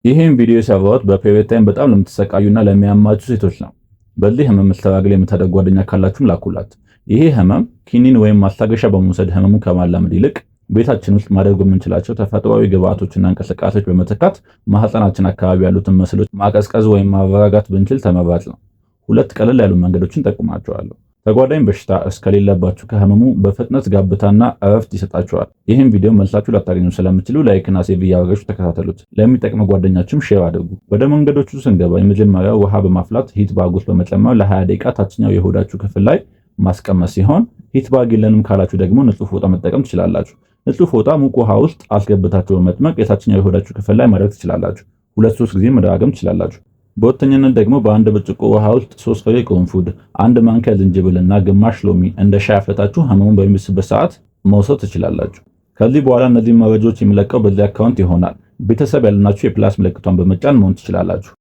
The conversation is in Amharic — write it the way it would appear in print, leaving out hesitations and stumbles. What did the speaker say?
ይህን ቪዲዮ የሰራሁት በፔሪየድ ታይም በጣም ለምትሰቃዩና ለሚያማችሁ ሴቶች ነው። በዚህ ህመም መስተጋግል የምታደርጉ ጓደኛ ካላችሁም ላኩላት። ይሄ ህመም ኪኒን ወይም ማስታገሻ በመውሰድ ህመሙን ከማላመድ ይልቅ ቤታችን ውስጥ ማድረግ በምንችላቸው ተፈጥሯዊ ግብአቶችና እንቅስቃሴዎች በመተካት ማህፀናችን አካባቢ ያሉትን መስሎች ማቀዝቀዝ ወይም ማረጋጋት ብንችል ተመራጭ ነው። ሁለት ቀለል ያሉ መንገዶችን ጠቁማቸዋለሁ። ተጓዳኝ በሽታ እስከሌለባችሁ ከህመሙ በፍጥነት ጋብታና እረፍት ይሰጣችኋል። ይህን ቪዲዮ መልሳችሁ ላታገኙ ስለምትችሉ ላይክና ሴቭ እያደረጋችሁ ተከታተሉት። ለሚጠቅመው ጓደኛችሁም ሼር አድርጉ። ወደ መንገዶቹ ስንገባ የመጀመሪያው ውሃ በማፍላት ሂት ባግ ውስጥ በመጨመር ለ20 ደቂቃ ታችኛው የሆዳችሁ ክፍል ላይ ማስቀመጥ ሲሆን ሂት ባግ የለንም ካላችሁ ደግሞ ንጹህ ፎጣ መጠቀም ትችላላችሁ። ንጹህ ፎጣ ሙቅ ውሃ ውስጥ አስገብታችሁ በመጥመቅ የታችኛው የሆዳችሁ ክፍል ላይ ማድረግ ትችላላችሁ። 2-3 ጊዜ መደጋገም ትችላላችሁ። በሁለተኛነት ደግሞ በአንድ ብርጭቆ ውሃ ውስጥ 3 ፍሬ ቅርንፉድ፣ 1 ማንኪያ ዝንጅብልና ግማሽ ሎሚ እንደ ሻይ አፍልታችሁ ህመሙን በሚብስበት ሰዓት መውሰድ ትችላላችሁ። ከዚህ በኋላ እነዚህ መረጃዎች የሚለቀው በዚህ አካውንት ይሆናል። ቤተሰብ ያልናችሁ የፕላስ ምልክቷን በመጫን መሆን ትችላላችሁ።